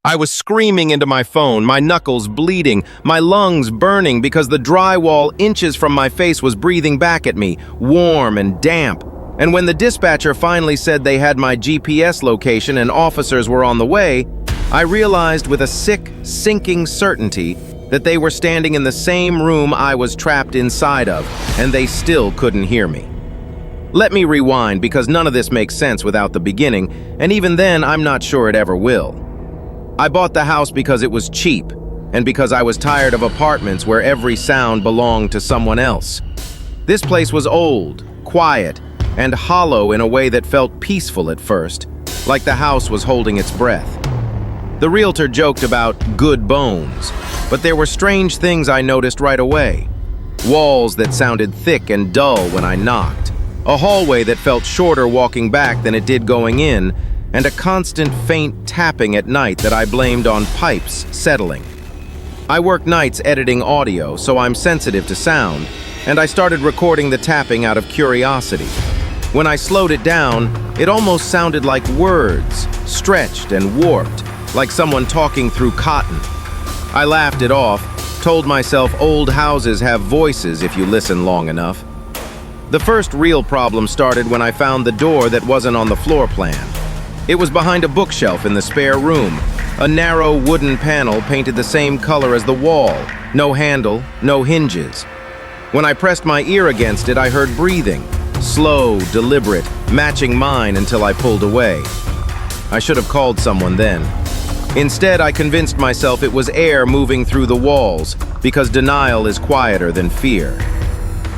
I was screaming into my phone, my knuckles bleeding, my lungs burning because the drywall inches from my face was breathing back at me, warm and damp. And when the dispatcher finally said they had my GPS location and officers were on the way, I realized with a sick, sinking certainty that they were standing in the same room I was trapped inside of, and they still couldn't hear me. Let me rewind because none of this makes sense without the beginning, and even then I'm not sure it ever will. I bought the house because it was cheap, and because I was tired of apartments where every sound belonged to someone else. This place was old, quiet, and hollow in a way that felt peaceful at first, like the house was holding its breath. The realtor joked about good bones, but there were strange things I noticed right away. Walls that sounded thick and dull when I knocked, a hallway that felt shorter walking back than it did going in, and a constant faint tapping at night that I blamed on pipes settling. I work nights editing audio, so I'm sensitive to sound, and I started recording the tapping out of curiosity. When I slowed it down, it almost sounded like words, stretched and warped, like someone talking through cotton. I laughed it off, told myself old houses have voices if you listen long enough. The first real problem started when I found the door that wasn't on the floor plan. It was behind a bookshelf in the spare room, a narrow wooden panel painted the same color as the wall, no handle, no hinges. When I pressed my ear against it, I heard breathing, slow, deliberate, matching mine until I pulled away. I should have called someone then. Instead, I convinced myself it was air moving through the walls, because denial is quieter than fear.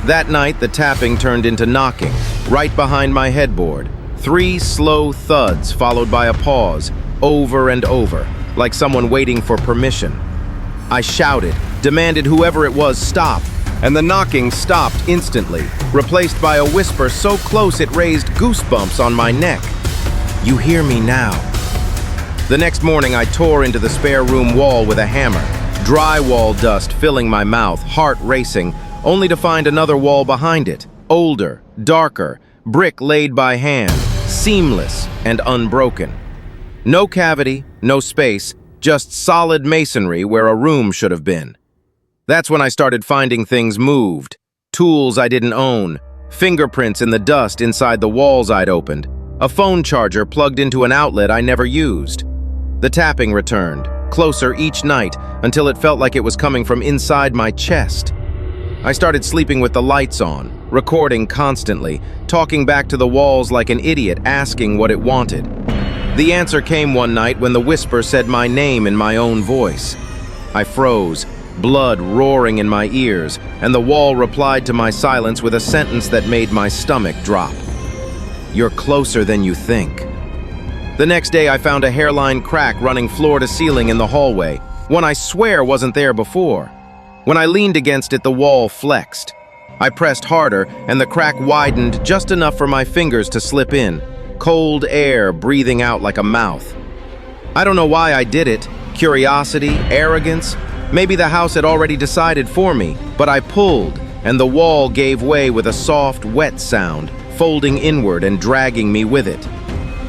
That night, the tapping turned into knocking, right behind my headboard. 3 slow thuds followed by a pause, over and over, like someone waiting for permission. I shouted, demanded whoever it was stop, and the knocking stopped instantly, replaced by a whisper so close it raised goosebumps on my neck. "You hear me now." The next morning, I tore into the spare room wall with a hammer, drywall dust filling my mouth, heart racing, only to find another wall behind it, older, darker, brick laid by hand, seamless and unbroken. No cavity, no space, just solid masonry where a room should have been. That's when I started finding things moved, tools I didn't own, fingerprints in the dust inside the walls I'd opened, a phone charger plugged into an outlet I never used. The tapping returned, closer each night until it felt like it was coming from inside my chest. I started sleeping with the lights on, recording constantly, talking back to the walls like an idiot, asking what it wanted. The answer came one night when the whisper said my name in my own voice. I froze, blood roaring in my ears, and the wall replied to my silence with a sentence that made my stomach drop. "You're closer than you think." The next day I found a hairline crack running floor to ceiling in the hallway, one I swear wasn't there before. When I leaned against it, the wall flexed. I pressed harder, and the crack widened just enough for my fingers to slip in, cold air breathing out like a mouth. I don't know why I did it, curiosity, arrogance. Maybe the house had already decided for me, but I pulled, and the wall gave way with a soft, wet sound, folding inward and dragging me with it.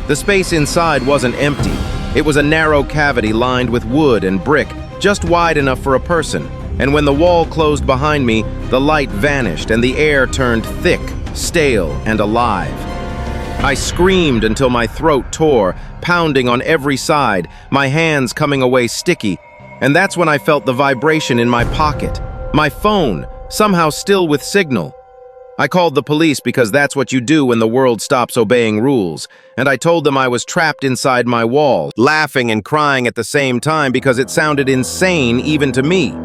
The space inside wasn't empty. It was a narrow cavity lined with wood and brick, just wide enough for a person. And when the wall closed behind me, the light vanished and the air turned thick, stale, and alive. I screamed until my throat tore, pounding on every side, my hands coming away sticky, and that's when I felt the vibration in my pocket. My phone, somehow still with signal. I called the police because that's what you do when the world stops obeying rules, and I told them I was trapped inside my wall, laughing and crying at the same time because it sounded insane even to me.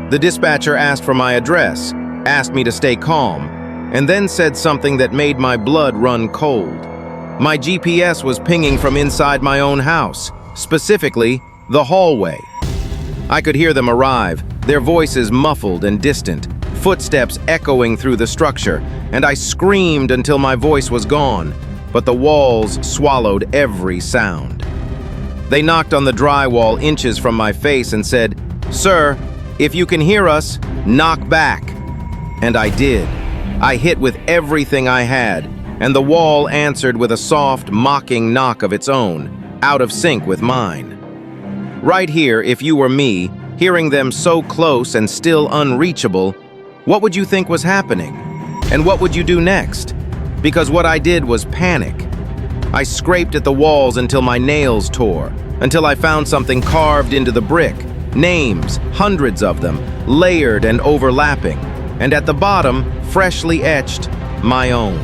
The dispatcher asked for my address, asked me to stay calm, and then said something that made my blood run cold. My GPS was pinging from inside my own house, specifically the hallway. I could hear them arrive, their voices muffled and distant, footsteps echoing through the structure, and I screamed until my voice was gone, but the walls swallowed every sound. They knocked on the drywall inches from my face and said, "Sir, if you can hear us, knock back." And I did. I hit with everything I had, and the wall answered with a soft, mocking knock of its own, out of sync with mine. Right here, if you were me, hearing them so close and still unreachable, what would you think was happening? And what would you do next? Because what I did was panic. I scraped at the walls until my nails tore, until I found something carved into the brick. Names, hundreds of them, layered and overlapping. And at the bottom, freshly etched, my own.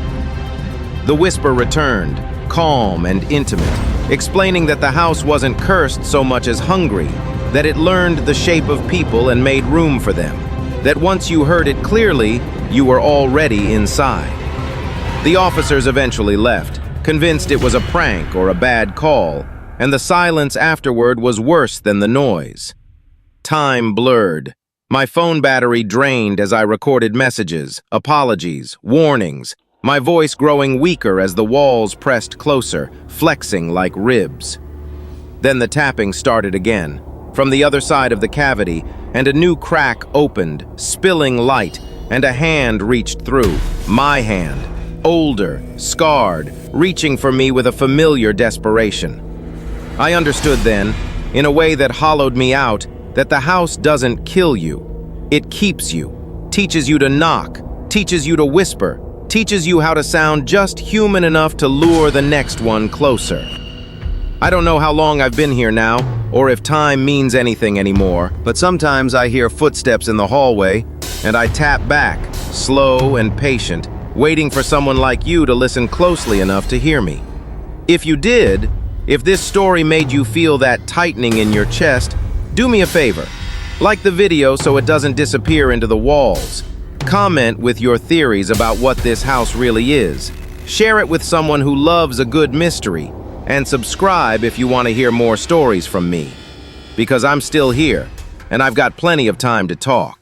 The whisper returned, calm and intimate, explaining that the house wasn't cursed so much as hungry, that it learned the shape of people and made room for them, that once you heard it clearly, you were already inside. The officers eventually left, convinced it was a prank or a bad call, and the silence afterward was worse than the noise. Time blurred. My phone battery drained as I recorded messages, apologies, warnings, my voice growing weaker as the walls pressed closer, flexing like ribs. Then the tapping started again, from the other side of the cavity, and a new crack opened, spilling light, and a hand reached through, my hand, older, scarred, reaching for me with a familiar desperation. I understood then, in a way that hollowed me out, that the house doesn't kill you. It keeps you, teaches you to knock, teaches you to whisper, teaches you how to sound just human enough to lure the next one closer. I don't know how long I've been here now, or if time means anything anymore, but sometimes I hear footsteps in the hallway, and I tap back, slow and patient, waiting for someone like you to listen closely enough to hear me. If you did, if this story made you feel that tightening in your chest, do me a favor. Like the video so it doesn't disappear into the walls. Comment with your theories about what this house really is. Share it with someone who loves a good mystery. And subscribe if you want to hear more stories from me. Because I'm still here, and I've got plenty of time to talk.